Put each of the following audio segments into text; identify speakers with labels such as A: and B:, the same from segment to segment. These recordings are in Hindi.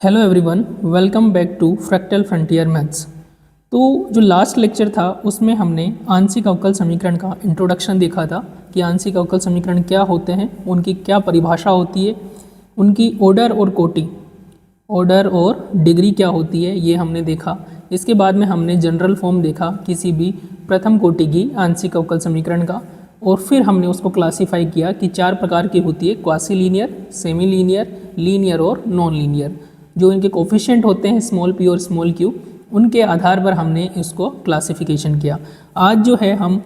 A: Hello everyone, welcome back to Fractal Frontier Maths. तो जो लास्ट लेक्चर था उसमें हमने आंशिक अवकल समीकरण का इंट्रोडक्शन देखा था कि आंशिक अवकल समीकरण क्या होते हैं, उनकी क्या परिभाषा होती है, उनकी ऑर्डर और डिग्री क्या होती है, ये हमने देखा। इसके बाद में हमने जनरल फॉर्म देखा किसी भी प्रथम कोटि की आंशिक अवकल समीकरण का, और फिर हमने उसको क्लासीफाई किया कि चार प्रकार की होती है: quasi linear, semi linear, linear और नॉन लीनियर। जो इनके कोफिशिएंट होते हैं स्मॉल p और स्मॉल q, उनके आधार पर हमने इसको क्लासिफिकेशन किया। आज जो है हम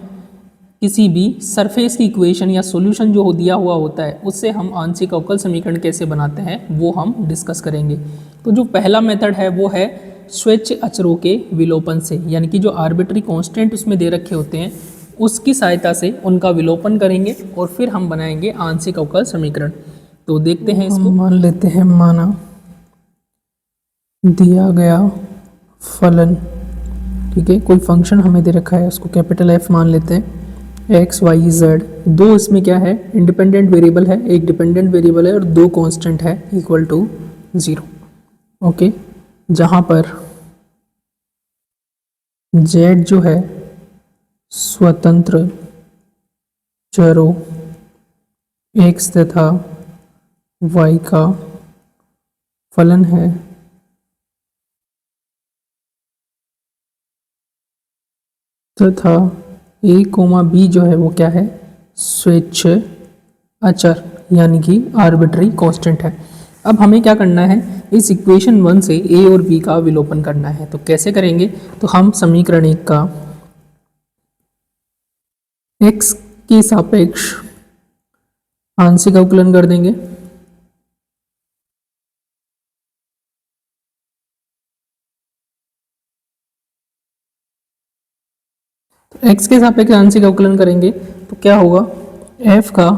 A: किसी भी सरफेस की इक्वेशन या सॉल्यूशन जो दिया हुआ होता है उससे हम आंशिक अवकल समीकरण कैसे बनाते हैं वो हम डिस्कस करेंगे। तो जो पहला मेथड है वो है स्वैच्छिक अचरों के विलोपन से, यानी कि जो आर्बिट्री कांस्टेंट उसमें दे रखे होते हैं उसकी सहायता से उनका विलोपन करेंगे और फिर हम बनाएंगे आंशिक अवकल समीकरण। तो देखते हैं इसको। मान लेते हैं माना दिया गया फलन, ठीक है, कोई फंक्शन हमें दे रखा है, उसको कैपिटल F मान लेते हैं, एक्स वाई जेड। दो इसमें क्या है, इंडिपेंडेंट वेरिएबल है, एक डिपेंडेंट वेरिएबल है और दो कांस्टेंट है इक्वल टू 0। ओके, जहाँ पर जेड जो है स्वतंत्र चरों एक्स तथा वाई का फलन है तथा ए कोमा बी जो है वो क्या है, स्वेच्छ अचर यानी कि आर्बिट्री कांस्टेंट है। अब हमें क्या करना है, इस इक्वेशन 1 से ए और बी का विलोपन करना है। तो कैसे करेंगे, तो हम समीकरण 1 का x के सापेक्ष आंशिक अवकलन कर देंगे। तो x के सापेक्ष आंशिक अवकलन करेंगे तो क्या होगा, f का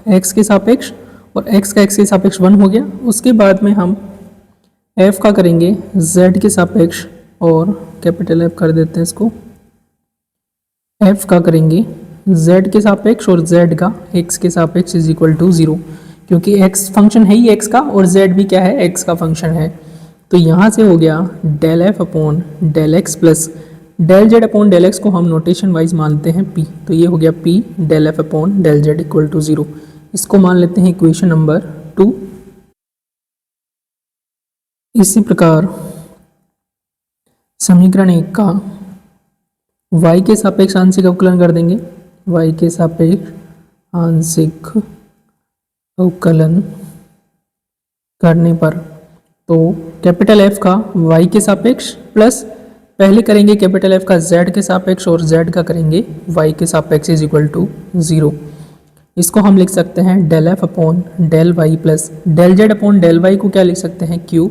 A: x के सापेक्ष और x का x के सापेक्ष 1 हो गया। उसके बाद में हम f का करेंगे z के सापेक्ष और कैपिटल F कर देते हैं इसको, f का करेंगे z के सापेक्ष और z का x के सापेक्ष इज इक्वल टू 0, क्योंकि x फंक्शन है ही x का और z भी क्या है, x का फंक्शन है। तो यहाँ से हो गया del f upon del x plus del Z upon del x को हम नोटेशन वाइज मानते हैं p, तो ये हो गया p del f upon del z equal to 0। इसको मान लेते हैं इक्वेशन नंबर 2। इसी प्रकार समीकरण 1 का y के सापेक्ष आंशिक अवकलन कर देंगे। y के सापेक्ष आंशिक अवकलन करने पर तो कैपिटल F का y के सापेक्ष प्लस पहले करेंगे कैपिटल F का z के सापेक्ष और z का करेंगे y के सापेक्ष इज इक्वल टू 0। इसको हम लिख सकते हैं del f upon del Y plus del Z upon del Y को क्या लिख सकते हैं, q।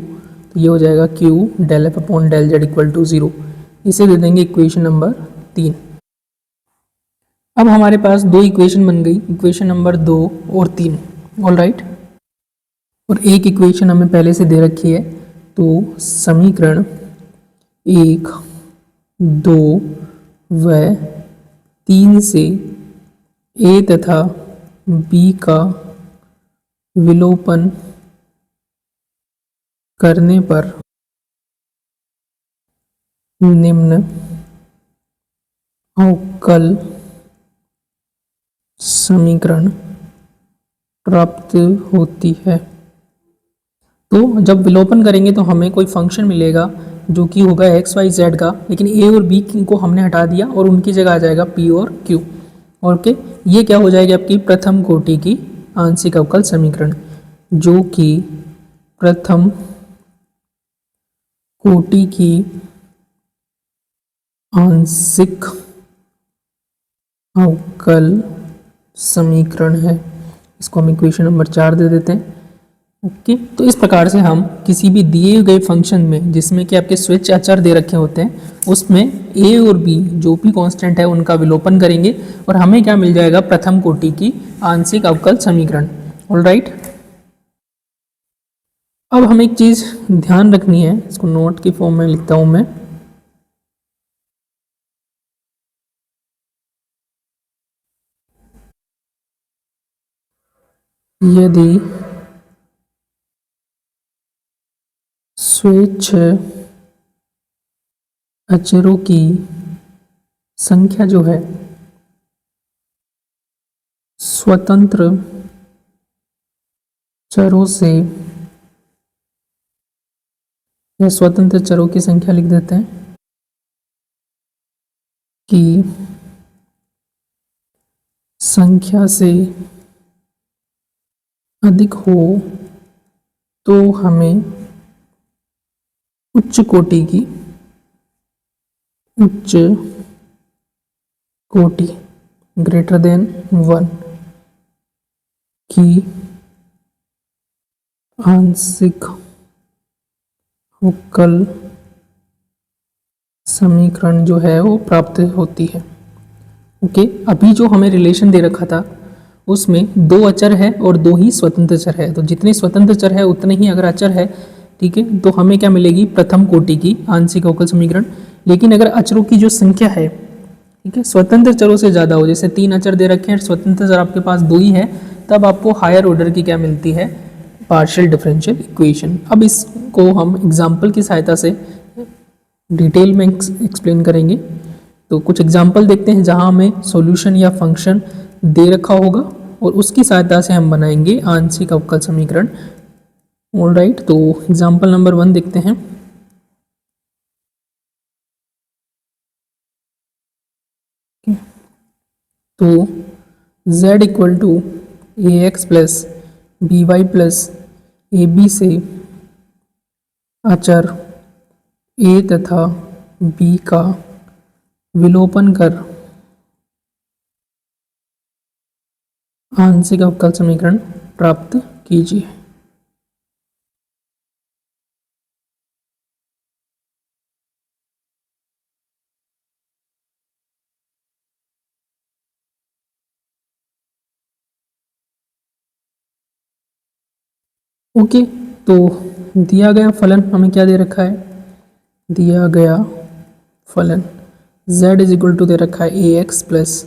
A: तो ये हो जाएगा q del f upon del z equal to 0। इसे दे देंगे इक्वेशन नंबर 3। अब हमारे पास दो इक्वेशन बन गई, इक्वेशन नंबर 2 और 3। ऑल राइट, और एक इक्वेशन हमें पहले से दे रखी है। तो समीकरण 1, 2 व 3 से a तथा b का विलोपन करने पर निम्न अवकल समीकरण प्राप्त होती है। तो जब विलोपन करेंगे तो हमें कोई फंक्शन मिलेगा जो कि होगा एक्स वाई जेड का, लेकिन ए और बी को हमने हटा दिया और उनकी जगह आ जाएगा पी और क्यू। ओके, ये क्या हो जाएगी आपकी प्रथम कोटि की आंशिक अवकल समीकरण, जो कि प्रथम कोटि की आंशिक अवकल समीकरण है। इसको हम इक्वेशन नंबर 4 दे देते हैं। ओके, तो इस प्रकार से हम किसी भी दिए गए फंक्शन में जिसमें कि आपके स्विच अचर दे रखे होते हैं उसमें a और b जो भी कांस्टेंट है उनका विलोपन करेंगे और हमें क्या मिल जाएगा, प्रथम कोटि की आंशिक अवकल समीकरण। ऑल राइट, अब हमें एक चीज़ ध्यान रखनी है, इसको नोट की फॉर्म में लिखता हूँ मैं। यदि स्वेच्छ अचरों की संख्या जो है स्वतंत्र चरों से, या स्वतंत्र चरों की संख्या लिख देते हैं की संख्या से अधिक हो तो हमें उच्च कोटि ग्रेटर देन 1 की आंशिक अवकल समीकरण जो है वो प्राप्त होती है। ओके, अभी जो हमें रिलेशन दे रखा था उसमें 2 अचर है और 2 ही स्वतंत्र चर है, तो जितने स्वतंत्र चर है उतने ही अगर अचर है, ठीक है, तो हमें क्या मिलेगी, प्रथम कोटि की आंशिक अवकल समीकरण। लेकिन अगर अचरों की जो संख्या है, ठीक है, स्वतंत्र चरों से ज़्यादा हो, जैसे 3 अचर दे रखे हैं, स्वतंत्र चर आपके पास 2 ही है, तब आपको हायर ऑर्डर की क्या मिलती है, पार्शियल डिफरेंशियल इक्वेशन। अब इसको हम एग्जाम्पल की सहायता से डिटेल में एक्सप्लेन करेंगे। तो कुछ एग्जाम्पल देखते हैं जहां हमें सॉल्यूशन या फंक्शन दे रखा होगा और उसकी सहायता से हम बनाएंगे आंशिक अवकल समीकरण। ऑलराइट, तो एग्जाम्पल नंबर 1 देखते हैं। तो z equal to a x plus b y plus a b से अचर a तथा b का विलोपन कर आंशिक अवकल समीकरण प्राप्त कीजिए। ओके, तो दिया गया फलन हमें क्या दे रखा है, दिया गया फलन z इज इक्वल टू दे रखा है a x plus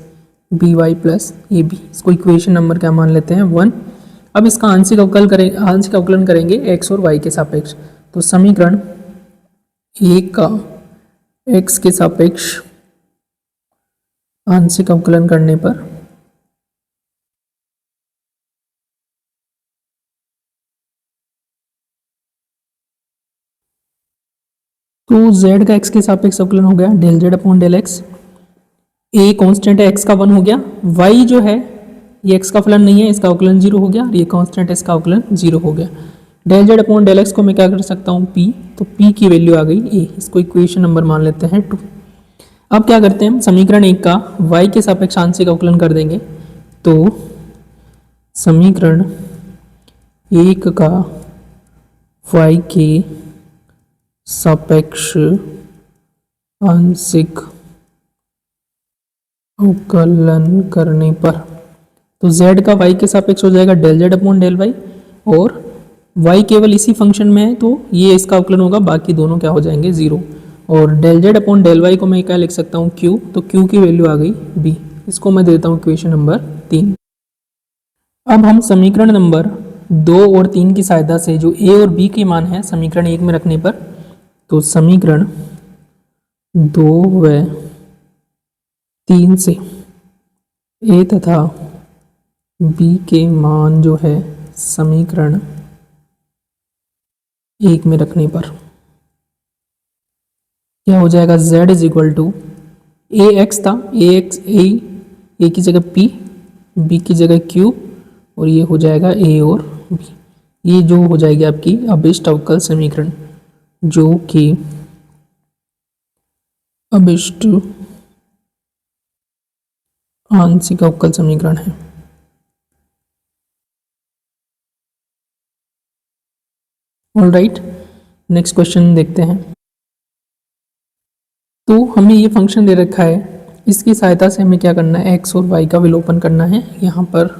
A: b y plus a b. इसको इक्वेशन नंबर क्या मान लेते हैं, 1। अब इसका आंशिक अवकलन करेंगे x और y के सापेक्ष। तो समीकरण एक का x के सापेक्ष आंशिक अवकलन करने पर तो z का x के सापेक्ष अवकलन हो गया del z upon del x। a constant है, x का 1 हो गया। y जो है ये x का फलन नहीं है, इसका अवकलन 0 हो गया, और ये कांस्टेंट है, इसका अवकलन 0 हो गया। Del z upon del x को मैं क्या कर सकता हूँ, p, तो p की वैल्यू आ गई a। इसको इक्वेशन नंबर मान लेते हैं 2। अब क्या करते हैं, समीकरण 1 का y के सापेक्ष आंशिक अवकलन कर देंगे। तो समीकरण 1 का y के सापेक्ष आंशिक अवकलन करने पर, तो z का y के सापेक्ष हो जाएगा del z upon del y, और y केवल इसी फंक्शन में है तो ये इसका अवकलन होगा, बाकी दोनों क्या हो जाएंगे 0। और del z upon del y को मैं क्या लिख सकता हूँ, q, तो q की वैल्यू आ गई b। इसको मैं देता हूँ इक्वेशन नंबर 3। अब हम समीकरण नंबर 2 और 3 की सहायता से जो a और b के मान है समीकरण 1 में रखने पर, तो समीकरण 2 व 3 से a तथा b के मान जो है समीकरण 1 में रखने पर क्या हो जाएगा, z is equal to a x था, ए की जगह p, b की जगह q, और ये हो जाएगा a और b। ये जो हो जाएगी आपकी अभिष्ट अवकल समीकरण, जो कि अभिष्ट आंशिक अवकल समीकरण है। ऑलराइट, नेक्स्ट क्वेश्चन देखते हैं। तो हमें ये फंक्शन दे रखा है, इसकी सहायता से हमें क्या करना है, x और y का विलोपन करना है। यहाँ पर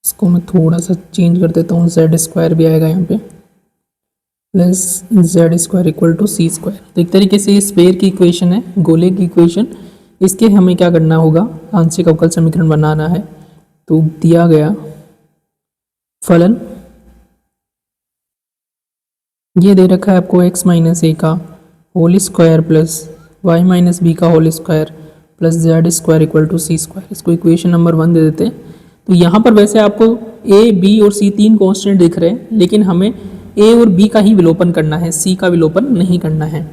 A: इसको मैं थोड़ा सा चेंज कर देता हूँ, z स्क्वायर भी आएगा यहाँ पे, plus z square equal to c square. तो एक तरीके से ये स्फेयर की इक्वेशन है, गोले की इक्वेशन। इसके हमें क्या करना होगा, आंशिक अवकल समीकरण बनाना है। तो दिया गया फलन ये दे रखा है आपको x माइनस ए का whole square plus y minus b का whole square plus z square equal to c square. इसको इक्वेशन नंबर 1 दे देते हैं। तो यहाँ पर वैसे आपको ए बी और सी तीन कॉन्स्टेंट दिख रहे हैं, लेकिन हमें ए और बी का ही विलोपन करना है, सी का विलोपन नहीं करना है।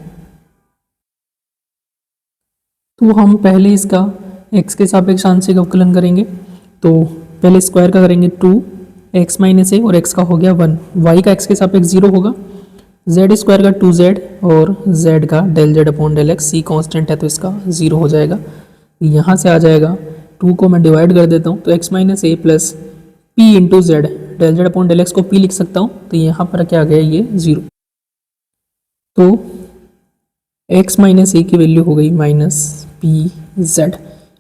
A: तो हम पहले इसका x के सापेक्ष आंशिक अवकलन करेंगे। तो पहले स्क्वायर का करेंगे 2x माइनस ए और x का हो गया 1, y का x के सापेक्ष 0 होगा, z स्क्वायर का 2z और z का del Z upon del x, c constant है तो इसका 0 हो जाएगा। यहाँ से आ जाएगा 2 को मैं डिवाइड कर देता हूँ तो x minus a plus P into z, del Z upon del x को p लिख सकता हूँ, तो यहाँ पर क्या आ गया ये 0। तो x माइनस ए की वैल्यू हो गई माइनस पी जेड।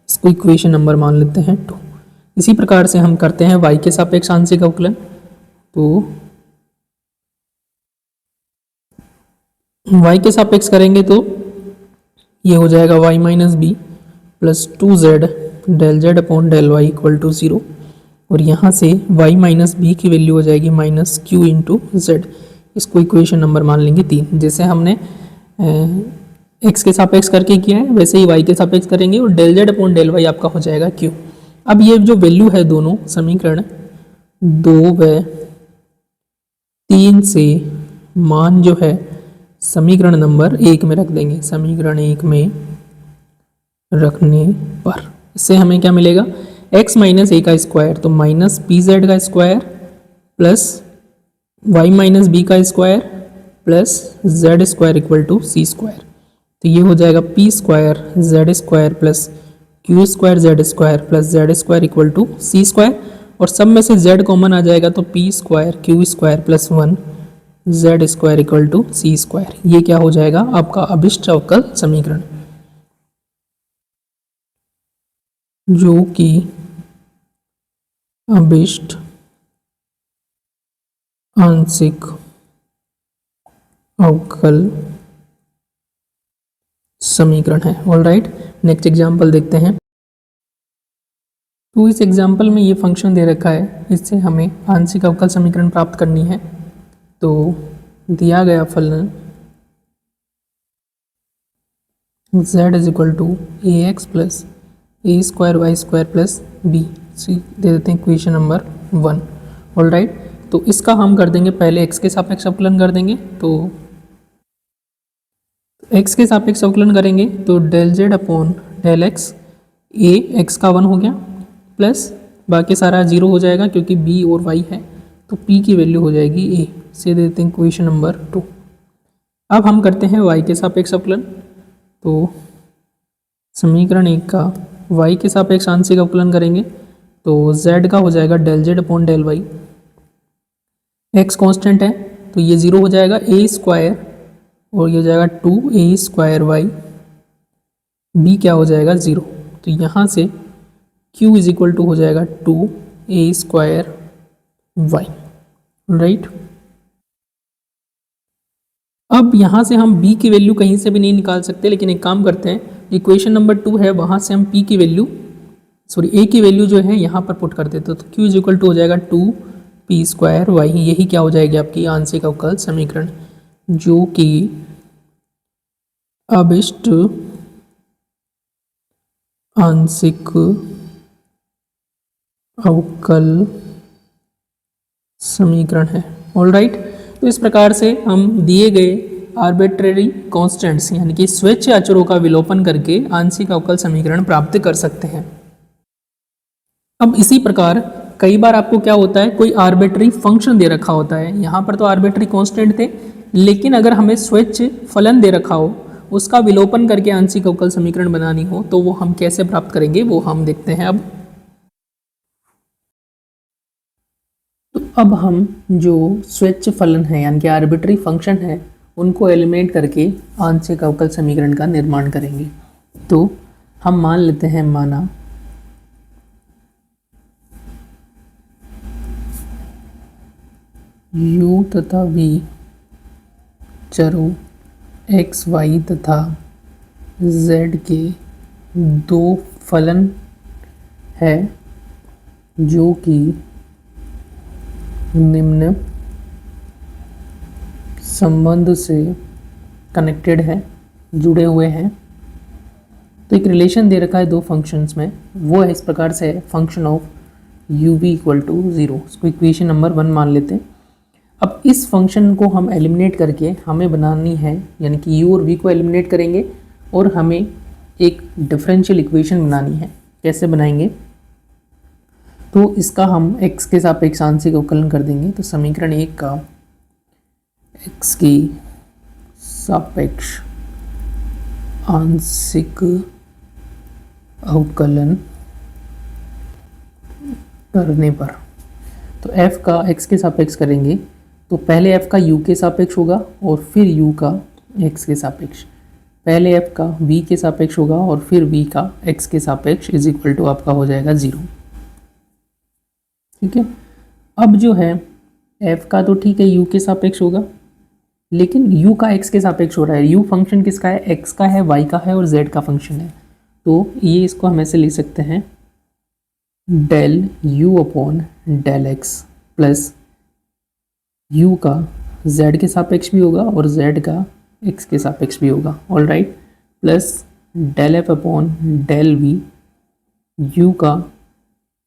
A: इसको इक्वेशन नंबर मान लेते हैं 2। इसी प्रकार से हम करते हैं y के सापेक्ष आंशिक अवकलन। तो y के सापेक्ष करेंगे तो ये हो जाएगा y minus b plus 2z del Z upon del y equal to 0, और यहाँ से y माइनस बी की वैल्यू हो जाएगी माइनस क्यू इंटू जेड। इसको इक्वेशन नंबर मान लेंगे 3। जैसे हमने x के सापेक्ष करके किया है वैसे ही y के सापेक्ष करेंगे और del Z upon del y आपका हो जाएगा q। अब ये जो वैल्यू है दोनों समीकरण 2 व 3 से मान जो है समीकरण नंबर 1 में रख देंगे। समीकरण 1 में रखने पर इससे हमें क्या मिलेगा, x माइनस ए का स्क्वायर तो माइनस पी जेड का square plus y minus b का square plus z square equal to c square. तो ये हो जाएगा p square z square plus Q square z square plus z square equal to c square, और सब में से z कॉमन आ जाएगा तो p square q square plus 1 z square equal to c square. ये क्या हो जाएगा आपका अभिष्ट अवकल समीकरण, जो कि अभिष्ट आंशिक अवकल समीकरण है। ऑल राइट, नेक्स्ट एग्जाम्पल देखते हैं। तो इस एग्जाम्पल में ये फंक्शन दे रखा है, इससे हमें आंशिक अवकल समीकरण प्राप्त करनी है। तो दिया गया फलन z is equal to a x plus a square y square plus b, c दे देते हैं इक्वेशन नंबर 1। ऑल राइट, तो इसका हम कर देंगे पहले x के सापेक्ष अवकलन कर देंगे। तो x के सापेक्ष अवकलन करेंगे तो del Z upon del x, a x का 1 हो गया प्लस बाकी सारा 0 हो जाएगा क्योंकि b और y है, तो p की वैल्यू हो जाएगी a, से देते हैं इक्वेशन नंबर 2। अब हम करते हैं y के सापेक्ष अवकलन। तो समीकरण 1 का y के सापेक्ष आंशिक अवकलन करेंगे तो z का हो जाएगा del Z upon del y, x constant है तो ये 0 हो जाएगा, a स्क्वायर और ये हो जाएगा 2a स्क्वायर वाई, b क्या हो जाएगा 0। तो यहाँ से q इज इक्वल टू हो जाएगा 2a स्क्वायर वाई। राइट, अब यहाँ से हम b की वैल्यू कहीं से भी नहीं निकाल सकते, लेकिन एक काम करते हैं, इक्वेशन नंबर 2 है वहाँ से हम p की वैल्यू a की वैल्यू जो है यहाँ पर पुट कर देते, तो q इज इक्वल टू हो जाएगा 2p स्क्वायर वाई। यही क्या हो जाएगी आपकी आंशिक अवकल समीकरण, जो कि अभिष्ट आंशिक अवकल समीकरण है। ऑल राइट, तो इस प्रकार से हम दिए गए आर्बिट्रेरी कांस्टेंट्स यानी कि स्वेच्छ अचरों का विलोपन करके आंशिक अवकल समीकरण प्राप्त कर सकते हैं। अब इसी प्रकार कई बार आपको क्या होता है, कोई आर्बिट्री फंक्शन दे रखा होता है, यहाँ पर तो आर्बिट्री कांस्टेंट थे, लेकिन अगर हमें स्वेच्छ फलन दे रखा हो, उसका विलोपन करके आंशिक अवकल समीकरण बनानी हो, तो वो हम कैसे प्राप्त करेंगे वो हम देखते हैं। अब हम जो स्वेच्छ फलन है यानी कि आर्बिट्री फंक्शन है उनको एलिमिनेट करके आंशिक अवकल समीकरण का निर्माण करेंगे। तो हम मान लेते हैं, माना u तथा v चरों x, y तथा z के दो फलन है जो कि निम्न संबंध से कनेक्टेड है, जुड़े हुए हैं। तो एक रिलेशन दे रखा है दो फंक्शंस में, वो है इस प्रकार से, function of u v equal to 0। इसको इक्वेशन नंबर 1 मान लेते हैं। अब इस फंक्शन को हम एलिमिनेट करके हमें बनानी है, यानी कि u और v को एलिमिनेट करेंगे और हमें एक डिफरेंशियल इक्वेशन बनानी है। कैसे बनाएंगे? तो इसका हम x के सापेक्ष आंशिक अवकलन कर देंगे। तो समीकरण 1 का x की सापेक्ष आंशिक अवकलन करने पर, तो f का x के सापेक्ष करेंगे तो पहले f का u के सापेक्ष होगा और फिर u का x के सापेक्ष, पहले f का v के सापेक्ष होगा और फिर v का x के सापेक्ष इज इक्वल टू आपका हो जाएगा 0। ठीक है। अब जो है f का तो ठीक है u के सापेक्ष होगा, लेकिन u का x के सापेक्ष हो रहा है। u फंक्शन किसका है? x का है, y का है और z का फंक्शन है। तो ये इसको हम ऐसे लिख सकते हैं, del u upon del x plus u का z के सापेक्ष भी होगा और z का x के सापेक्ष भी होगा, all right, plus del f upon del v, u का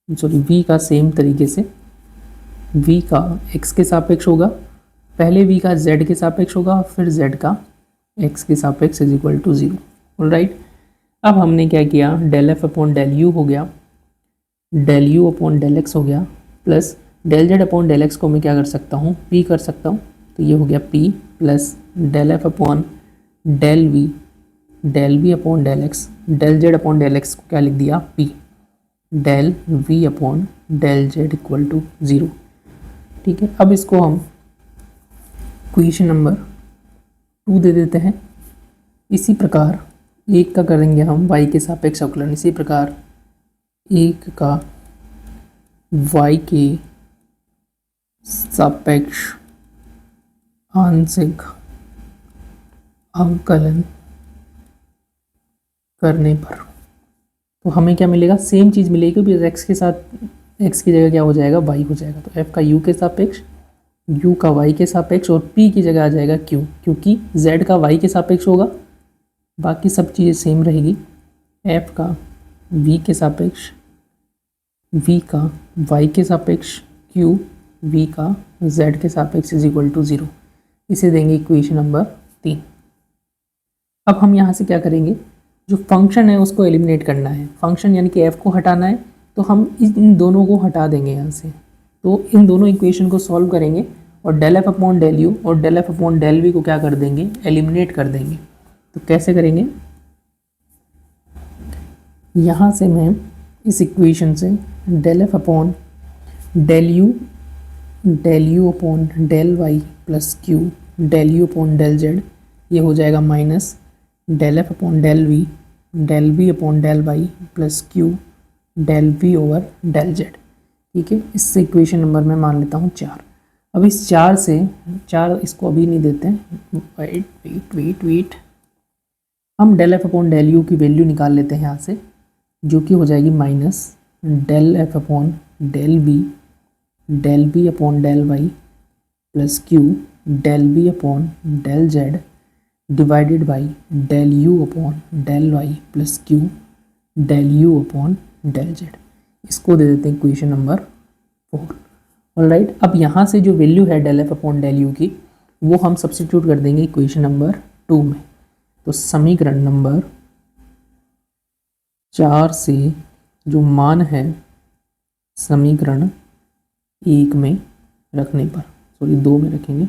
A: v का सेम तरीके से v का x के सापेक्ष होगा, पहले v का z के सापेक्ष होगा फिर z का x के सापेक्ष is equal to 0, all right. अब हमने क्या किया, del f upon del u हो गया, del u upon del x हो गया, plus del z upon del x को मैं क्या कर सकता हूँ, p कर सकता हूँ। तो ये हो गया p plus del f upon del v upon del x, del z upon del x को क्या लिख दिया, p, del v upon del z equal to 0। ठीक है। अब इसको हम इक्वेशन नंबर 2 दे देते हैं। इसी प्रकार एक का करेंगे हम y के सापेक्ष अवकलन, इसी प्रकार एक का y के सापेक्ष आंशिक अवकलन करने पर तो हमें क्या मिलेगा, सेम चीज़ मिलेगी, क्योंकि x के साथ x की जगह क्या हो जाएगा, y हो जाएगा। तो f का u के सापेक्ष, u का y के सापेक्ष और p की जगह आ जाएगा q, क्योंकि z का y के सापेक्ष होगा, बाकी सब चीज़ें सेम रहेगी। f का v के सापेक्ष, v का y के सापेक्ष, q v का z के सापेक्ष इज इक्वल टू 0। इसे देंगे इक्वेशन नंबर 3। अब हम यहाँ से क्या करेंगे, जो फंक्शन है उसको एलिमिनेट करना है, फंक्शन यानी कि f को हटाना है, तो हम इन दोनों को हटा देंगे यहाँ से। तो इन दोनों इक्वेशन को सॉल्व करेंगे और del f upon del u और del f upon del v को क्या कर देंगे, एलिमिनेट कर देंगे। तो कैसे करेंगे, यहाँ से मैं इस इक्वेशन से del f upon del u upon del y plus q del u upon del z, ये हो जाएगा minus del f upon del v upon del y plus q del v over del z। ठीक है। इससे इक्वेशन नंबर मैं मान लेता हूँ 4। अब इस 4 से, 4 इसको अभी नहीं देते हैं, वेट, हम del f upon del u की वैल्यू निकाल लेते हैं यहाँ से, जो कि हो जाएगी minus del f upon del v upon del y plus q del v upon del z divided by del u upon del y plus q del u upon del z। इसको दे देते हैं इक्वेशन नंबर 4, ऑलराइट। अब यहाँ से जो वैल्यू है del f upon del u की, वो हम सब्स्टिट्यूट कर देंगे इक्वेशन नंबर 2 में। तो समीकरण नंबर 4 से जो मान है समीकरण 1 में रखने पर, सॉरी 2 में रखेंगे,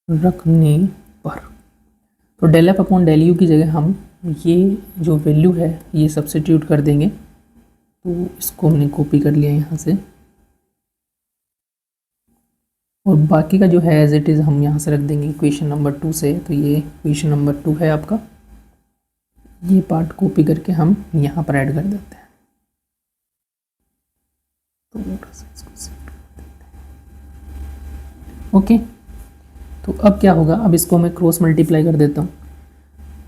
A: रखने पर, तो del F upon del U की जगह हम ये जो वैल्यू है ये सब्स्टिट्यूट कर देंगे। तो इसको हमने कॉपी कर लिया यहाँ से, और बाकी का जो है एज इट इज़ हम यहाँ से रख देंगे इक्वेशन नंबर 2 से। तो ये इक्वेशन नंबर 2 है आपका, ये पार्ट कॉपी करके हम यहाँ पर ऐड कर देते हैं। तो इसको सेट कर देते हैं। ओके, तो अब क्या होगा, अब इसको मैं क्रॉस मल्टीप्लाई कर देता हूँ।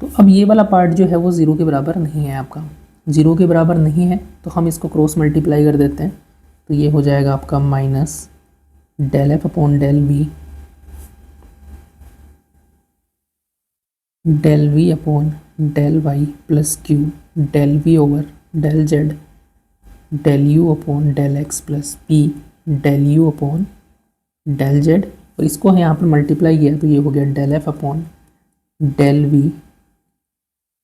A: तो अब ये वाला पार्ट जो है वो 0 के बराबर नहीं है आपका, 0 के बराबर नहीं है, तो हम इसको क्रॉस मल्टीप्लाई कर देते हैं। तो ये हो जाएगा आपका minus del F upon del V, del we upon del Y plus Q, del V over del Z, del you upon del x plus P, del you upon del Z, और इसको यहाँ पर मल्टीप्लाई किया तो ये हो गया del F upon del V,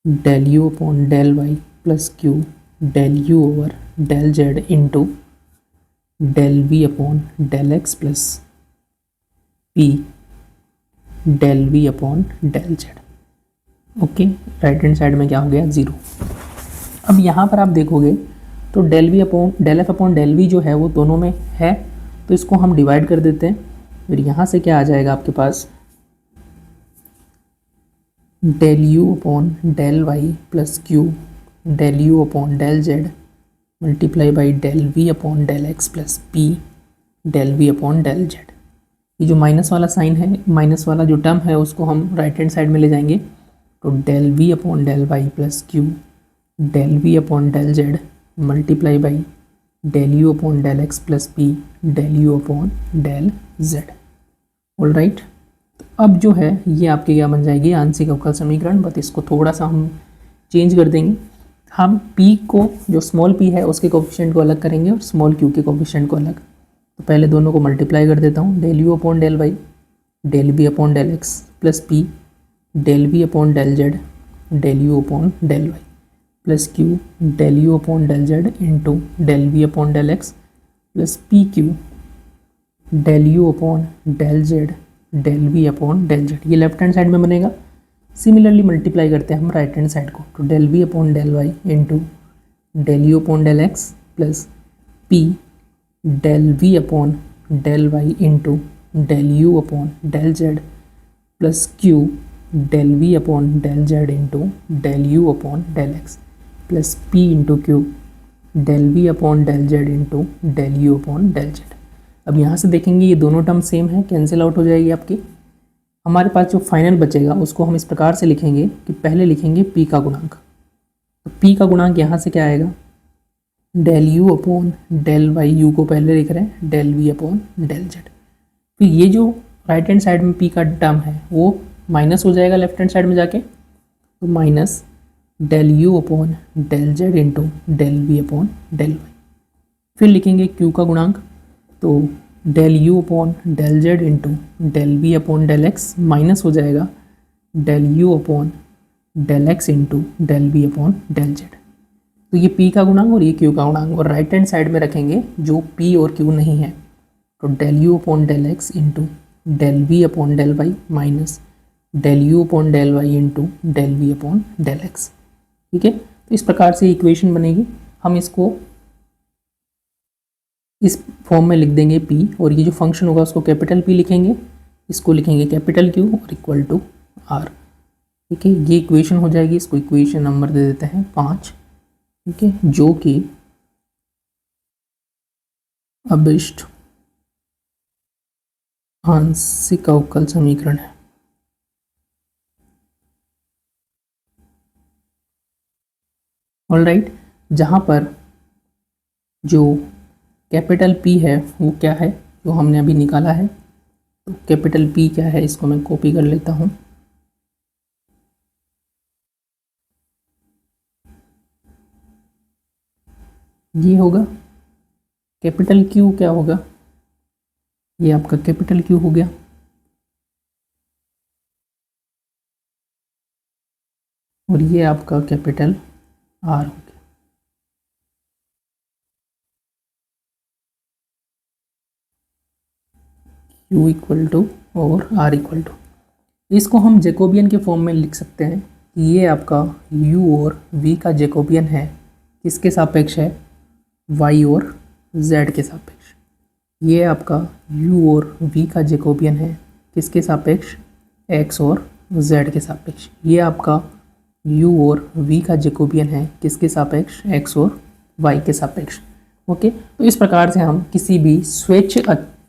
A: del you upon del Y plus Q, del U over del Z into del we upon del x plus P, del we upon del Z. Okay, right hand side में क्या हो गया 0। अब यहाँ पर आप देखोगे तो del we upon del F upon del V जो है वो दोनों में है, तो इसको हम डिवाइड कर देते हैं। फिर यहाँ से क्या आ जाएगा आपके पास del you upon del Y plus Q, del you upon del Z multiply by del we upon del x plus P, del we upon del Z. ये जो माइनस वाला साइन है, माइनस वाला जो टर्म है उसको हम राइट हैंड साइड में ले जाएंगे, तो del we upon del Y plus Q, del we upon del Z multiply by del you upon del x plus P, del you upon del Z. All right, अब जो है ये आपके क्या बन जाएगी आंशिक अवकल समीकरण, बट इसको थोड़ा सा हम चेंज कर देंगे। हम p को, जो स्मॉल p है उसके कोफिशिएंट को अलग करेंगे और स्मॉल q के कोफिशिएंट को अलग। तो पहले दोनों को मल्टीप्लाई कर देता हूँ, del you upon del Y, del B upon del x plus P, del B upon del Z, del you upon del Y plus Q, del you upon del Z into del B upon del x plus P Q, del you upon del Z, del we upon del Z. ये लेफ्ट हैंड साइड में बनेगा। सिमिलरली मल्टीप्लाई करते हैं हम राइट हैंड साइड को, तो del we upon del Y into del you upon del x plus P, del we upon del Y into del you upon del Z plus Q, del we upon del Z into del you upon del x plus P into Q, del we upon del Z into del you upon del Z. अब यहाँ से देखेंगे ये दोनों टर्म सेम है, कैंसिल आउट हो जाएगी आपकी। हमारे पास जो फाइनल बचेगा उसको हम इस प्रकार से लिखेंगे कि पहले लिखेंगे p का गुणांक, तो p का गुणांक यहाँ से क्या आएगा del you upon del Y, U को पहले लिख रहे हैं, del we upon del Z. तो ये जो राइट हैंड साइड में p का टर्म है वो माइनस हो जाएगा लेफ्ट हैंड साइड में जाके, तो minus del you upon del Z into del we upon del Y. फिर लिखेंगे q का गुणांक, तो del you upon del Z into del we upon del X minus हो जाएगा del you upon del X into del we upon del Z. तो ये p का गुणांक और ये q का गुणांक, और राइट हैंड साइड में रखेंगे जो p और q नहीं है, तो del you upon del X into del we upon del Y minus del you upon del Y into del we upon del X. ठीक है, तो इस प्रकार से इक्वेशन बनेगी। हम इसको इस फॉर्म में लिख देंगे p, और ये जो फंक्शन होगा उसको कैपिटल P लिखेंगे, इसको लिखेंगे कैपिटल Q और इक्वल टू R। ठीक है, ये इक्वेशन हो जाएगी। इसको इक्वेशन नंबर दे देते हैं 5। ठीक है, जो कि अभिष्ट आंशिक अवकल समीकरण है। ऑलराइट, जहाँ पर जो कैपिटल P है वो क्या है जो हमने अभी निकाला है, तो कैपिटल P क्या है इसको मैं कॉपी कर लेता हूँ। ये होगा कैपिटल Q, क्या होगा ये आपका कैपिटल Q हो गया, और ये आपका कैपिटल R हो गया। U इक्वल टू और R इक्वल टू, इसको हम जैकोबियन के फॉर्म में लिख सकते हैं कि ये आपका U और V का जैकोबियन है, किसके सापेक्ष है Y और Z के सापेक्ष। ये आपका U और V का जैकोबियन है, किसके सापेक्ष X और Z के सापेक्ष। ये आपका U और V का जैकोबियन है, किसके सापेक्ष X और Y के सापेक्ष। ओके, तो इस प्रकार से हम किसी भी स्वेच्छ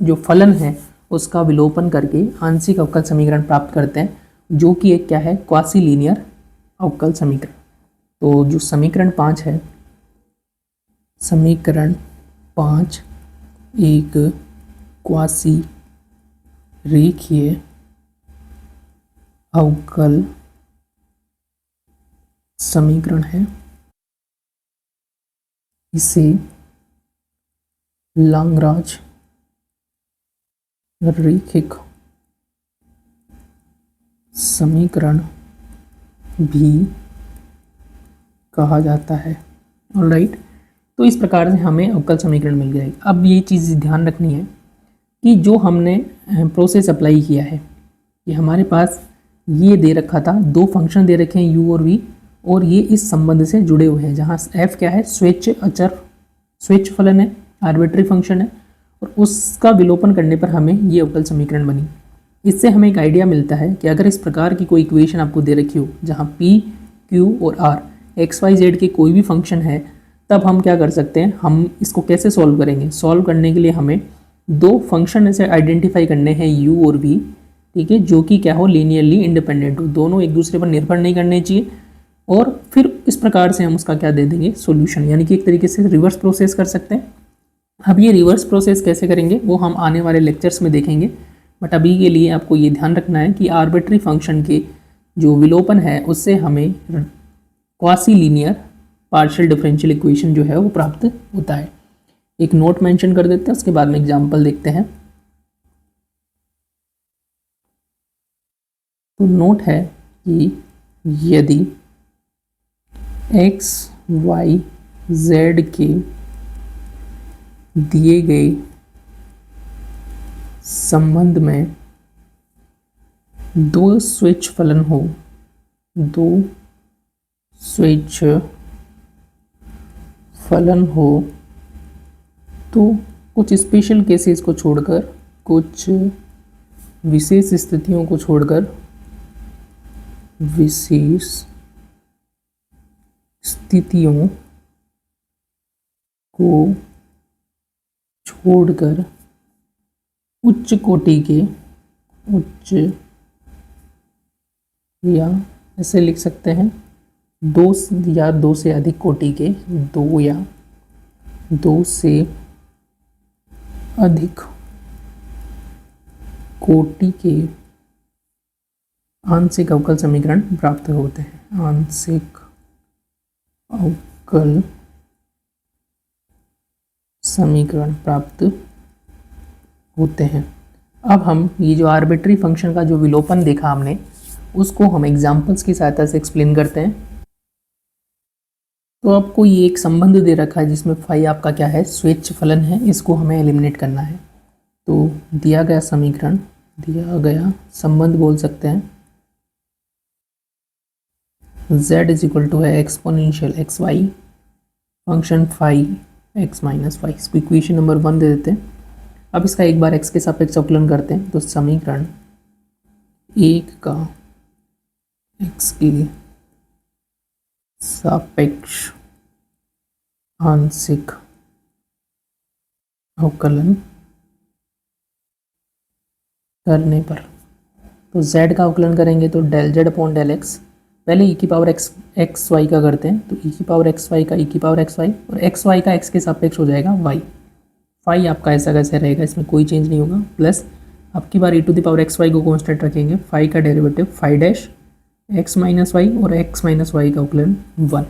A: जो फलन है उसका विलोपन करके आंशिक अवकल समीकरण प्राप्त करते हैं, जो कि एक क्या है क्वासी लीनियर अवकल समीकरण। तो जो समीकरण 5 है, समीकरण 5 एक क्वासी रेखीय अवकल समीकरण है। इसे लाग्रांज रैखिक समीकरण भी कहा जाता है। ऑलराइट, तो इस प्रकार से हमें अवकल समीकरण मिल गया। अब ये चीज़ ध्यान रखनी है कि जो हमने प्रोसेस अप्लाई किया है कि हमारे पास ये दे रखा था, दो फंक्शन दे रखे हैं u और v, और ये इस संबंध से जुड़े हुए हैं जहाँ f क्या है, स्वेच्छ अचर, स्वेच्छ फलन है, आर्बिट्री फंक्शन है, और उसका विलोपन करने पर हमें ये अवकल समीकरण बनी। इससे हमें एक आइडिया मिलता है कि अगर इस प्रकार की कोई इक्वेशन आपको दे रखी हो जहाँ p, q और r x, y, z के कोई भी फंक्शन है, तब हम क्या कर सकते हैं, हम इसको कैसे सॉल्व करेंगे। सॉल्व करने के लिए हमें दो फंक्शन ऐसे आइडेंटिफाई करने हैं u और v, ठीक है, जो कि क्या हो, लीनियरली इंडिपेंडेंट हो, दोनों एक दूसरे पर निर्भर नहीं करने चाहिए, और फिर इस प्रकार से हम उसका क्या दे देंगे, सॉल्यूशन, यानी कि एक तरीके से रिवर्स प्रोसेस कर सकते हैं। अब ये रिवर्स प्रोसेस कैसे करेंगे वो हम आने वाले लेक्चर्स में देखेंगे, बट अभी के लिए आपको ये ध्यान रखना है कि आर्बिट्री फंक्शन के जो विलोपन है उससे हमें quasi linear partial differential equation जो है वो प्राप्त होता है। एक नोट मेंशन कर देते हैं, उसके बाद में एग्जाम्पल देखते हैं। तो नोट है कि यदि x, y, z के दिए गए संबंध में दो स्वेच्छ फलन हो, दो स्वेच्छ फलन हो, तो कुछ स्पेशल केसेस को छोड़कर, कुछ विशेष स्थितियों को छोड़कर, विशेष स्थितियों को छोड़कर उच्च कोटि के, उच्च या ऐसे लिख सकते हैं दो या दो से अधिक कोटि के, दो या दो से अधिक कोटि के आंशिक अवकल समीकरण प्राप्त होते हैं। आंशिक अवकल समीकरण प्राप्त होते हैं। अब हम ये जो आर्बिट्री फंक्शन का जो विलोपन देखा हमने, उसको हम एग्जाम्पल्स की सहायता से एक्सप्लेन करते हैं। तो आपको ये एक संबंध दे रखा है जिसमें फाई आपका क्या है, स्वेच्छ फलन है, इसको हमें एलिमिनेट करना है। तो दिया गया समीकरण, दिया गया संबंध बोल सकते हैं, z इज इक्वल टू है exponential X Y function phi x minus Y. इसको इक्वेशन नंबर 1 दे देते हैं। अब इसका एक बार x के सापेक्ष अवकलन करते हैं, तो समीकरण एक का x के सापेक्ष आंशिक अवकलन करने पर, तो z का अवकलन करेंगे तो del z upon del x, पहले e की पावर एक्स वाई का करते हैं, तो e की पावर एक्स वाई का e की पावर एक्स वाई, और एक्स वाई का x के सापेक्ष हो जाएगा y। फाई आपका ऐसा कैसे रहेगा, इसमें कोई चेंज नहीं होगा, प्लस आपकी बार e to the power x Y को कांस्टेंट रखेंगे, फाई का derivative phi dash x minus Y, और x माइनस वाई का अवकलन 1।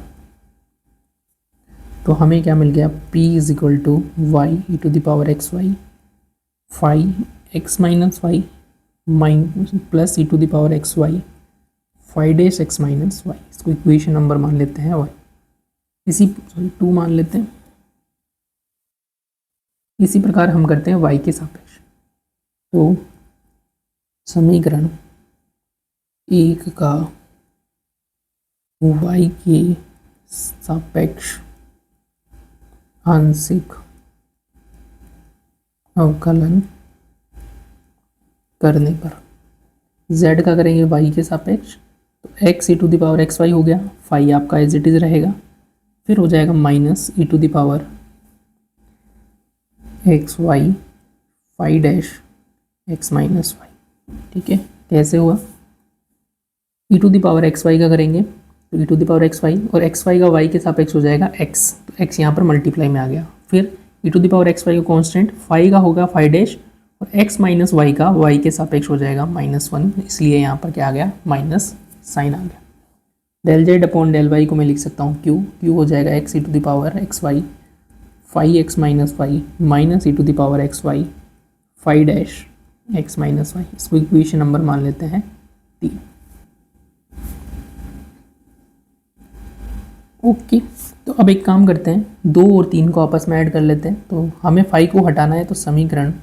A: तो हमें क्या मिल गया, p is equal to Y E to the power x Y phi x minus Y plus E to the power x Y phi dash x minus Y. इसको इक्वेशन नंबर मान लेते हैं y, इसी 2 मान लेते हैं। इसी प्रकार हम करते हैं y के सापेक्ष, तो समीकरण एक का y के सापेक्ष आंशिक अवकलन करने पर z का करेंगे y के सापेक्ष, तो x E to the power x Y हो गया, फाई आपका एज इट इज रहेगा, फिर हो जाएगा minus e to the power x Y phi dash x minus y. ठीक है, कैसे हुआ, e to the power x Y का करेंगे तो e to the power x Y, और एक्स वाई का वाई के सापेक्ष हो जाएगा x, तो x यहाँ पर मल्टीप्लाई में आ गया, फिर e⁴xy का कॉन्स्टेंट फाई का होगा फाई डैश और x माइनस वाई का y के सापेक्ष हो जाएगा -1, इसलिए यहाँ पर क्या आ गया माइनस साइन आ गया। Del Z upon del Y को मैं लिख सकता हूँ क्यू हो जाएगा xe⁴xy phi X minus Y minus e⁴xy phi dash x minus Y. इसको इक्वेशन नंबर मान लेते हैं 3। ओके, तो अब एक काम करते हैं 2 और 3 को आपस में ऐड कर लेते हैं। तो हमें फाई को हटाना है, तो समीकरण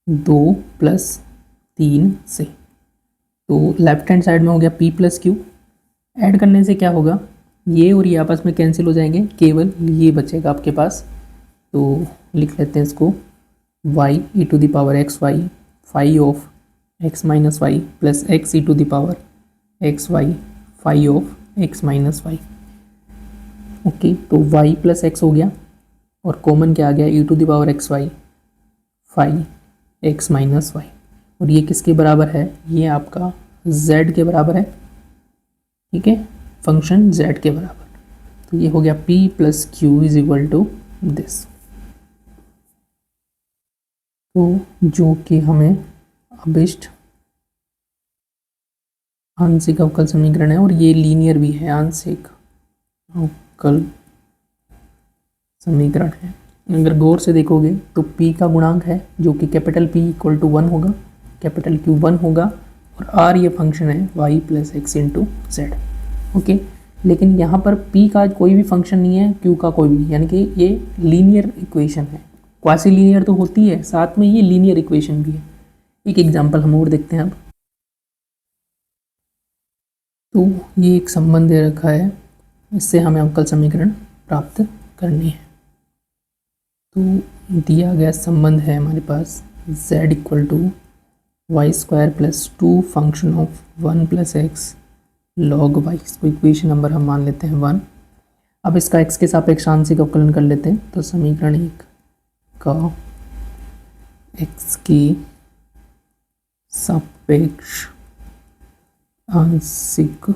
A: 2 + 3 से, तो लेफ्ट हैंड साइड में हो गया p + q। ऐड करने से क्या होगा, ये और ये आपस में कैंसिल हो जाएंगे, केवल ये बचेगा आपके पास। तो लिख लेते हैं इसको y e⁴xy phi of x minus Y plus x e⁴xy phi of x minus Y. Okay, तो y + x हो गया और कॉमन क्या आ गया e⁴xy phi x minus Y, और ये किसके बराबर है, ये आपका z के बराबर है। ठीक है, फंक्शन z के बराबर। तो ये हो गया p + q = दिस। तो जो कि हमें अभिष्ट आंशिक अवकल समीकरण है, और ये लीनियर भी है, आंशिक अवकल समीकरण है। अगर गौर से देखोगे तो p का गुणांक है जो कि कैपिटल P = 1 होगा, कैपिटल Q 1 होगा, और r ये फंक्शन है y + x × z। ओके, लेकिन यहाँ पर p का कोई भी फंक्शन नहीं है, q का कोई भी, यानी कि ये लीनियर इक्वेशन है। क्वासी लीनियर तो होती है, साथ में ये लीनियर इक्वेशन भी है। एक एग्जांपल हम और देखते हैं अब। तो ये एक संबंध दे रखा है, इससे हमें अवकल समीकरण प्राप्त करनी है। तो दिया गया संबंध है हमारे पास z = y² + 2 function of 1 + x log y। इसको इक्वेशन नंबर हम मान लेते हैं 1। अब इसका x के सापेक्ष आंशिक अवकलन कर लेते हैं। तो समीकरण 1 का x के सापेक्ष आंशिक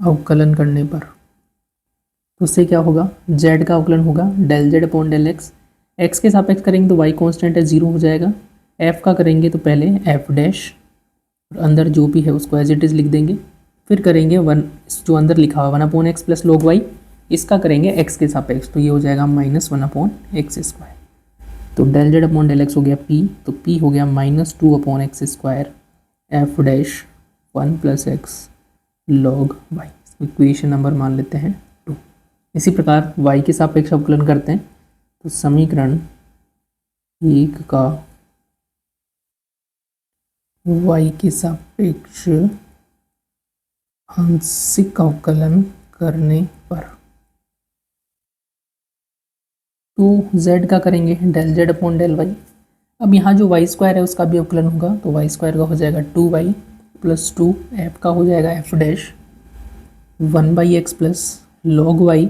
A: अवकलन करने पर, तो उससे क्या होगा, z का अवकलन होगा del Z upon del x। x के सापेक्ष करेंगे तो y कांस्टेंट है 0 हो जाएगा। f का करेंगे तो पहले f डैश और अंदर जो भी है उसको एज इट इज़ लिख देंगे। फिर करेंगे 1 जो अंदर लिखा हुआ 1/x + log y, इसका करेंगे x के सापेक्ष, तो ये हो जाएगा -1/x²। तो del Z upon del x हो गया p, तो p हो गया -2/x² f dash 1 + x log y। Equation number मान लेते हैं 2। इसी प्रकार y के सापेक्ष अवकलन करते हैं। तो समीकरण 1 का y के सापेक्ष आंशिक अवकलन करने पर, तो z का करेंगे del Z upon del Y. अब यहाँ जो y² है उसका भी अवकलन होगा, तो y² का हो जाएगा 2y + 2, f का हो जाएगा f dash 1/x + log y,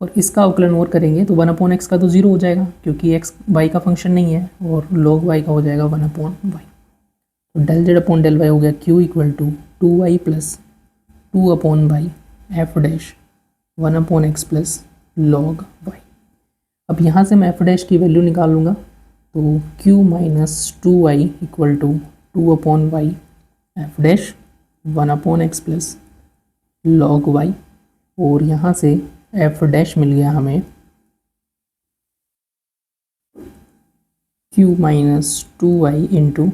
A: और इसका अवकलन और करेंगे तो 1/x का तो 0 हो जाएगा क्योंकि x y का फंक्शन नहीं है, और log y का हो जाएगा 1/y। तो del Z upon del Y हो गया q = 2y + 2/y f dash 1/x + log y। अब यहाँ से मैं f डैश की वैल्यू निकाल लूँगा, तो q - 2y = 2/y f dash 1/x + log y, और यहाँ से f डैश मिल गया हमें q - 2y ×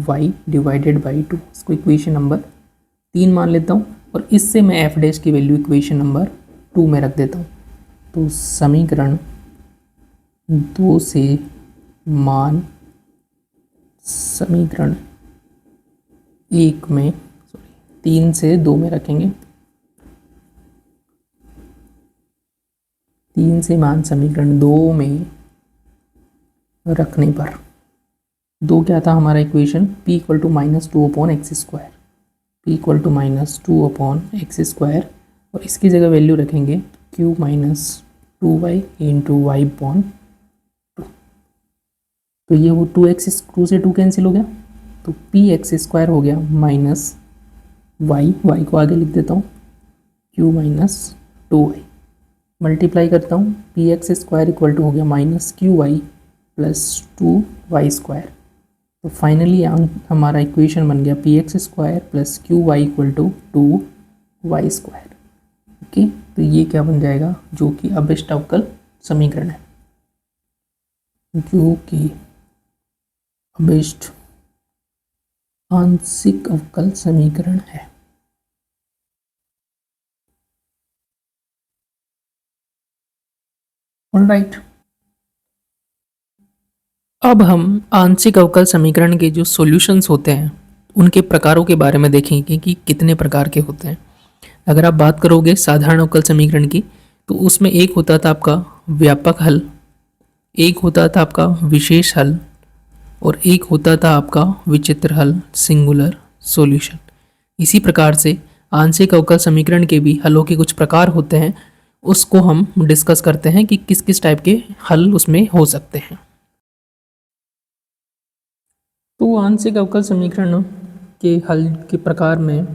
A: y / 2। इसको इक्वेशन नंबर 3 मान लेता हूँ, और इससे मैं f डैश की वैल्यू इक्वेशन नंबर 2 में रख देता हूँ। तो समीकरण 2 से मान समीकरण 1 में 3 से 2 में रखेंगे। 3 से मान समीकरण 2 में रखने पर, 2 क्या था हमारा equation, p = -2/x², p = -2/x², और इसकी जगह वैल्यू रखेंगे q - 2y × y/2। तो ये वो 2x 2 से 2 कैंसिल हो गया, तो px² हो गया माइनस y को आगे लिख देता हूँ q - 2y। मल्टीप्लाई करता हूँ, P X square equal to हो गया minus Q Y plus 2y square. तो फाइनली हमारा इक्वेशन बन गया P X square plus Q Y equal to 2y square. Okay, तो ये क्या बन जाएगा, जो कि अभिष्ट अवकल समीकरण है, जो कि अभिष्ट आंशिक अवकल समीकरण है। ऑलराइट, अब हम आंशिक अवकल समीकरण के जो सॉल्यूशंस होते हैं उनके प्रकारों के बारे में देखेंगे कि कितने प्रकार के होते हैं। अगर आप बात करोगे साधारण अवकल समीकरण की, तो उसमें एक होता था आपका व्यापक हल, एक होता था आपका विशेष हल, और एक होता था आपका विचित्र हल, सिंगुलर सॉल्यूशन। इसी प्रकार से आंशिक अवकल समीकरण के भी हलों के कुछ प्रकार होते हैं, उसको हम डिस्कस करते हैं कि किस किस टाइप के हल उसमें हो सकते हैं। तो आंशिक अवकल समीकरण के हल के प्रकार में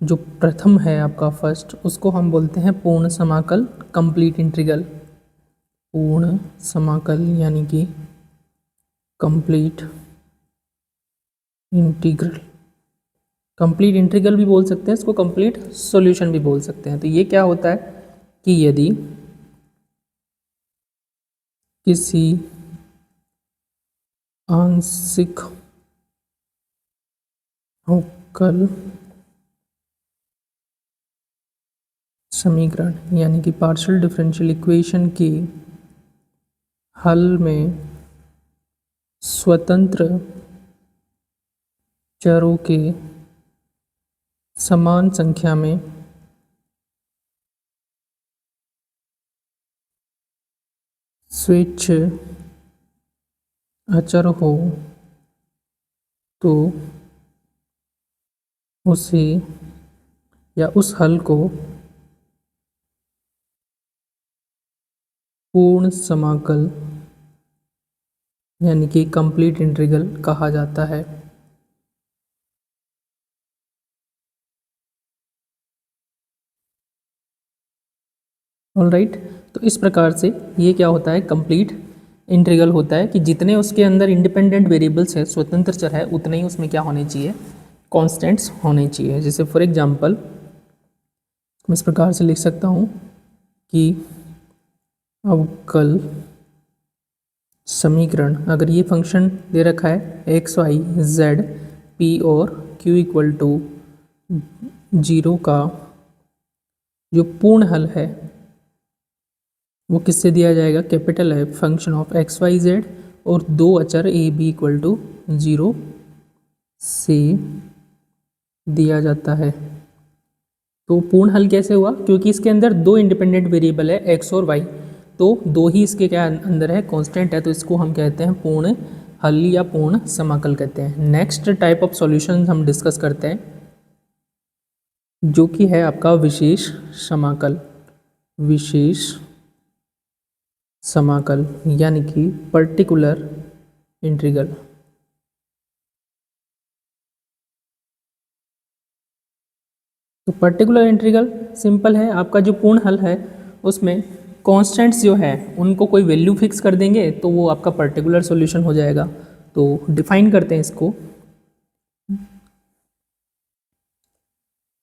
A: जो प्रथम है आपका फर्स्ट, उसको हम बोलते हैं पूर्ण समाकल, कंप्लीट इंटीग्रल। पूर्ण समाकल यानी कि कंप्लीट इंटीग्रल, कंप्लीट इंटीग्रल भी बोल सकते हैं इसको, कंप्लीट सॉल्यूशन भी बोल सकते हैं। तो ये क्या होता है कि यदि किसी आंशिक अवकल समीकरण यानी कि पार्शियल डिफरेंशियल इक्वेशन के हल में स्वतंत्र चरों के समान संख्या में स्वेच्छ अचर हो तो उसे या उस हल को पूर्ण समाकल यानी कि कंप्लीट इंटीग्रल कहा जाता है। ऑलराइट, तो इस प्रकार से ये क्या होता है, कंप्लीट इंटीग्रल होता है कि जितने उसके अंदर इंडिपेंडेंट वेरिएबल्स है, स्वतंत्र चर है, उतने ही उसमें क्या होने चाहिए, कांस्टेंट्स होने चाहिए। जैसे फॉर एग्जांपल मैं इस प्रकार से लिख सकता हूँ कि अवकल समीकरण, अगर ये फंक्शन दे रखा है एक्स वाई जेड पी और क्यू इक्वल टू 0 का जो पूर्ण हल है वो किससे दिया जाएगा, कैपिटल है function of X Y Z और दो अचर ए बी इक्वल टू 0 से दिया जाता है। तो पूर्ण हल कैसे हुआ, क्योंकि इसके अंदर दो इंडिपेंडेंट वेरिएबल है एक्स और वाई, तो दो ही इसके क्या अंदर है, कांस्टेंट है, तो इसको हम कहते हैं पूर्ण हल या पूर्ण समाकल कहते हैं। नेक्स्ट टाइप ऑफ सॉल्यूशन हम डिस्कस करते हैं, जो कि है आपका विशेष समाकल। विशेष समाकल यानी कि पर्टिकुलर इंटीग्रल। तो पर्टिकुलर इंटीग्रल सिंपल है, आपका जो पूर्ण हल है उसमें कांस्टेंट्स जो है उनको कोई वैल्यू फिक्स कर देंगे तो वो आपका पर्टिकुलर सॉल्यूशन हो जाएगा। तो डिफाइन करते हैं इसको,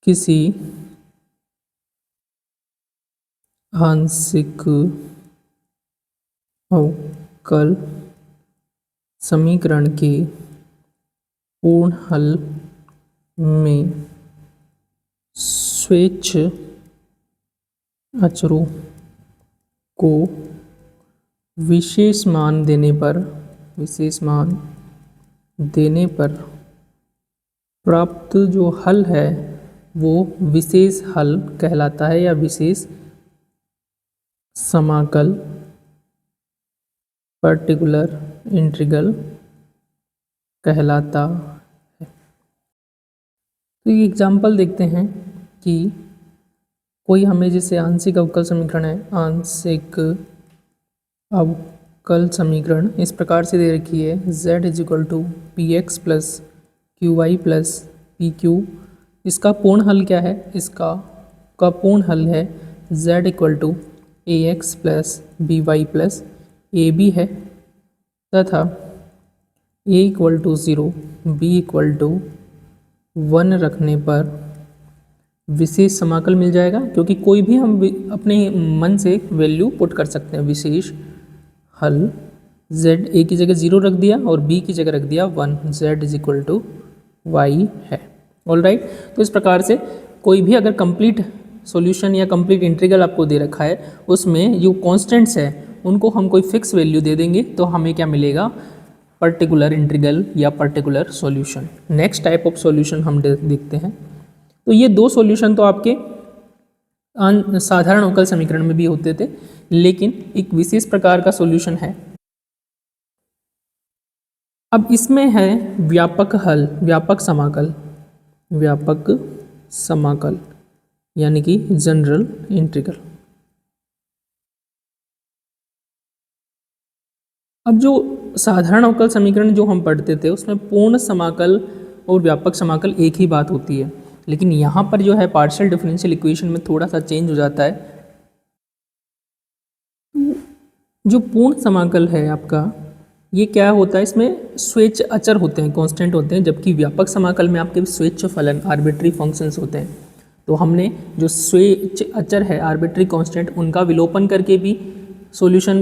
A: किसी आंशिक अवकल समीकरण के पूर्ण हल में स्वेच्छ अचरों को विशेष मान देने पर प्राप्त जो हल है वो विशेष हल कहलाता है या विशेष समाकल, पर्टिकुलर इंटीग्रल कहलाता है। तो ये एग्जाम्पल देखते हैं कि कोई हमें जैसे आंशिक अवकल समीकरण है, आंशिक अवकल समीकरण इस प्रकार से दे रखी है, z is equal to P X plus Q Y plus P Q. इसका पूर्ण हल क्या है, इसका पूर्ण हल है z equal to a x plus b y plus a b है तथा a equal to 0 b equal to 1 रखने पर विशेष समाकल मिल जाएगा, क्योंकि कोई भी हम अपने मन से वैल्यू पुट कर सकते हैं। विशेष हल z a की जगह 0 रख दिया और b की जगह रख दिया 1, z is equal to Y है। ऑल राइट, तो इस प्रकार से कोई भी अगर कंप्लीट सॉल्यूशन या कंप्लीट इंटीग्रल आपको दे रखा है, उसमें जो कॉन्स्टेंट्स है उनको हम कोई फिक्स वैल्यू दे देंगे तो हमें क्या मिलेगा, पर्टिकुलर इंटीग्रल या particular solution. Next type of solution हम देखते हैं। तो ये दो सॉल्यूशन तो आपके साधारण अवकल समीकरण में भी होते थे, लेकिन एक विशेष प्रकार का सॉल्यूशन है। अब इसमें है व्यापक हल, व्यापक समाकल, व्यापक समाकल यानी कि जनरल इंटीग्रल। अब जो साधारण अवकल समीकरण जो हम पढ़ते थे उसमें पूर्ण समाकल और व्यापक समाकल एक ही बात होती है, लेकिन यहाँ पर जो है पार्शियल डिफरेंशियल इक्वेशन में थोड़ा सा चेंज हो जाता है। जो पूर्ण समाकल है आपका, ये क्या होता है, इसमें स्वेच्छ अचर होते हैं, कांस्टेंट होते हैं, जबकि व्यापक समाकल में आपके स्वेच्छ फलन आर्बिट्री फंक्शंस होते हैं। तो हमने जो स्वेच्छ अचर है, आर्बिट्री कांस्टेंट, उनका विलोपन करके भी सॉल्यूशन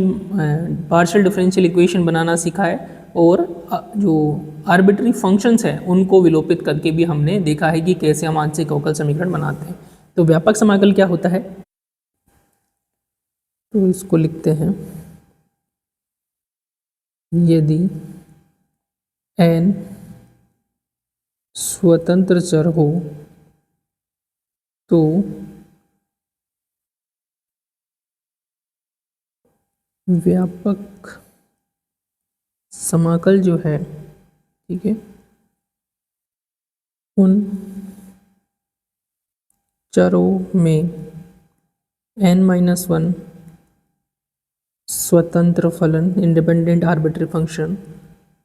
A: पार्शियल डिफरेंशियल इक्वेशन बनाना सीखा है, और जो आर्बिट्री फंक्शंस हैं उनको विलोपित करके भी हमने देखा है कि कैसे हम आंशिक अवकल समीकरण बनाते हैं। तो व्यापक समाकल क्या होता है, तो इसको लिखते हैं, यदि n स्वतंत्र चर हो तो व्यापक समाकल जो है, ठीक है, उन चरों में n-1 स्वतंत्र फलन इंडिपेंडेंट आर्बिट्री फंक्शन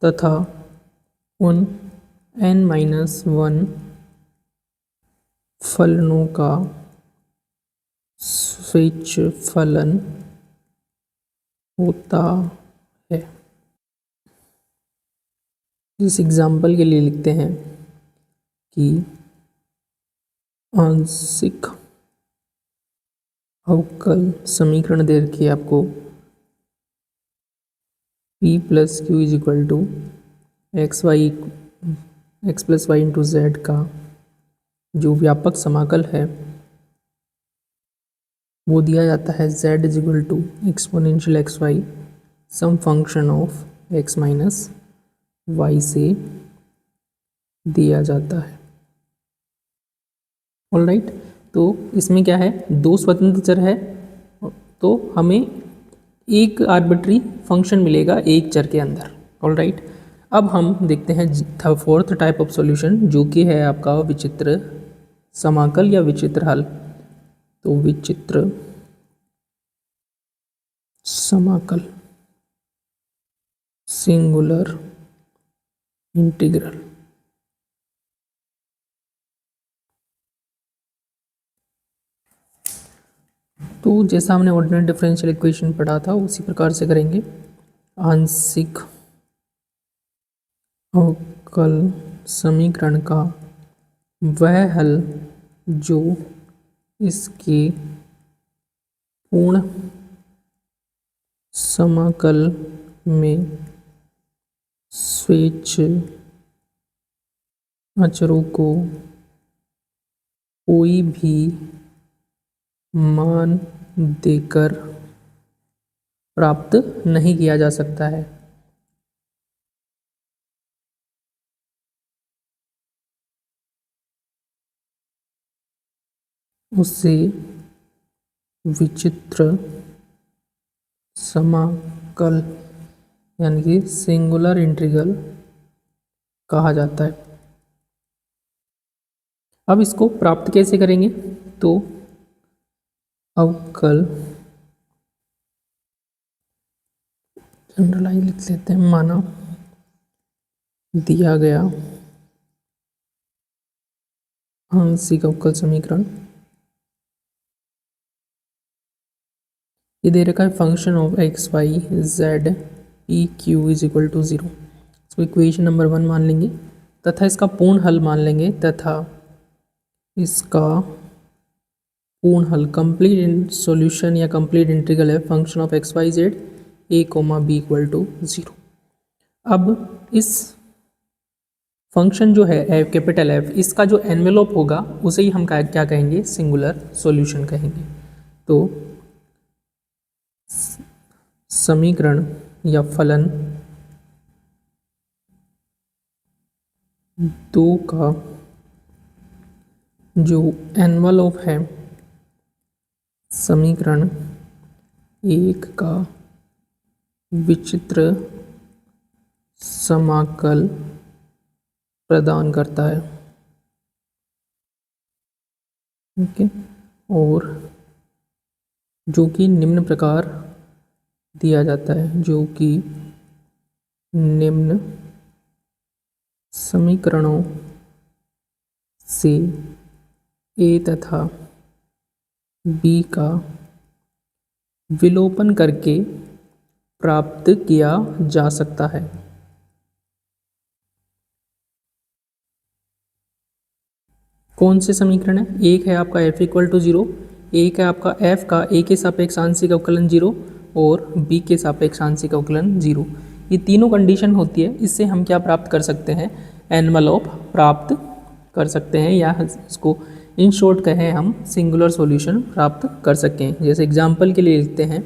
A: तथा उन n-1 फलनों का स्वेच्छ फलन होता है। इस एग्जाम्पल के लिए लिखते हैं कि आंशिक अवकल समीकरण दे रखी है आपको, p plus Q is equal to X plus Y into Z का जो व्यापक समाकल है वो दिया जाता है z is equal to exponential X Y some function of x minus Y से दिया जाता है। ऑल राइट, तो इसमें क्या है, दो स्वतंत्र चर है तो हमें एक आर्बिट्री फंक्शन मिलेगा एक चर के अंदर। ऑल राइट, अब हम देखते हैं फोर्थ टाइप ऑफ सॉल्यूशन जो कि है आपका विचित्र समाकल या विचित्र हल। तो विचित्र समाकल, सिंगुलर इंटीग्रल। तो जैसा हमने ऑर्डिनरी डिफरेंशियल इक्वेशन पढ़ा था उसी प्रकार से करेंगे। आंशिक अवकल समीकरण का वह हल जो इसके पूर्ण समाकल में स्वेच्छ अचरों को कोई भी मान देकर प्राप्त नहीं किया जा सकता है। उसे विचित्र समाकल यानी कि सिंगुलर इंटीग्रल कहा जाता है। अब इसको प्राप्त कैसे करेंगे, तो अवकल जनरलाइज लिख लेते हैं, माना दिया गया आंशिक अवकल समीकरण ये दे रखा है function of X Y Z P Q is equal to 0। इसको इक्वेशन नंबर 1 मान लेंगे तथा इसका पूर्ण हल मान लेंगे तथा इसका पूर्ण हल कंप्लीट सॉल्यूशन या कंप्लीट इंटीग्रल है function of X Y Z A comma B equal to 0। अब इस फंक्शन जो है कैपिटल एफ, इसका जो एनवेलोप होगा उसे ही हम क्या कहेंगे, सिंगुलर सॉल्यूशन कहेंगे। तो समीकरण या फलन 2 का जो एनवेलोप है समीकरण 1 का विचित्र समाकल प्रदान करता है। ओके, और जो कि निम्न प्रकार दिया जाता है, जो कि निम्न समीकरणों से ए तथा बी का विलोपन करके प्राप्त किया जा सकता है। कौन से समीकरण है? एक है आपका f इक्वल टू 0, एक है आपका f का a के सापेक्ष आंशिक अवकलन 0 और b के सापेक्ष आंशिक अवकलन 0। ये तीनों कंडीशन होती है। इससे हम क्या प्राप्त कर सकते हैं, एनवेलोप प्राप्त कर सकते हैं, या इसको इन शॉर्ट कहें हम सिंगुलर सॉल्यूशन प्राप्त कर सकें। जैसे एग्जांपल के लिए लिखते हैं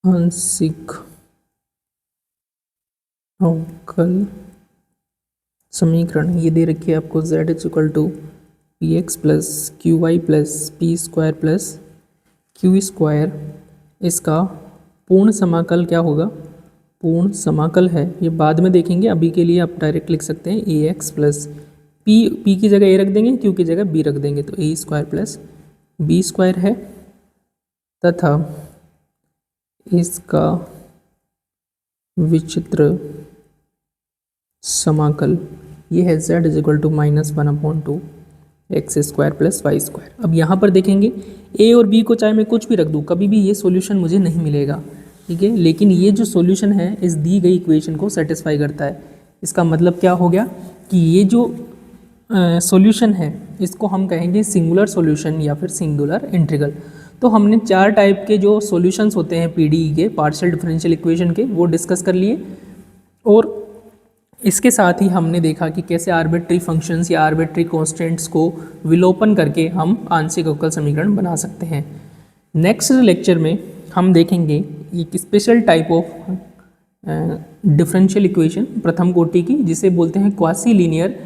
A: आंशिक अवकल समीकरण, ये दे रखी है आपको z is equal to P X plus Q Y plus P square plus Q square. इसका पूर्ण समाकल क्या होगा, पूर्ण समाकल है, ये बाद में देखेंगे। अभी के लिए आप डायरेक्ट लिख सकते हैं ए एक्स प्लस पी की जगह ए रख देंगे, क्यू की जगह बी रख देंगे, तो A square plus B square है तथा इसका विचित्र समाकल ये है z is equal to -1/2 X square plus Y square. अब यहाँ पर देखेंगे a और b को चाहे मैं कुछ भी रख दूँ, कभी भी ये सॉल्यूशन मुझे नहीं मिलेगा, ठीक है। लेकिन ये जो सॉल्यूशन है इस दी गई इक्वेशन को सेटिस्फाई करता है। इसका मतलब क्या हो गया कि ये जो सॉल्यूशन है इसको हम कहेंगे सिंगुलर सॉल्यूशन या फिर सिंगुलर इंटीग्रल। तो हमने 4 टाइप के जो सॉल्यूशंस होते हैं पीडीई के, पार्शियल डिफरेंशियल इक्वेशन के, वो डिस्कस कर लिए। और इसके साथ ही हमने देखा कि कैसे आर्बिट्री फंक्शंस या आर्बिट्री कांस्टेंट्स को विलोपन करके हम आंशिक अवकल समीकरण बना सकते हैं। नेक्स्ट लेक्चर में हम देखेंगे एक special type of differential equation प्रथम कोटि की, जिसे बोलते हैं quasi linear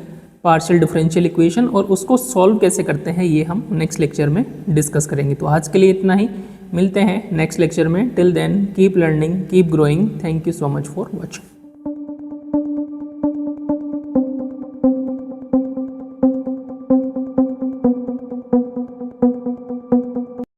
A: partial differential equation, और उसको सॉल्व कैसे करते हैं ये हम नेक्स्ट लेक्चर में डिस्कस करेंगे। तो आज के लिए इतना ही, मिलते हैं नेक्स्ट लेक्चर में। Till then keep learning, keep growing. Thank you so much for watching.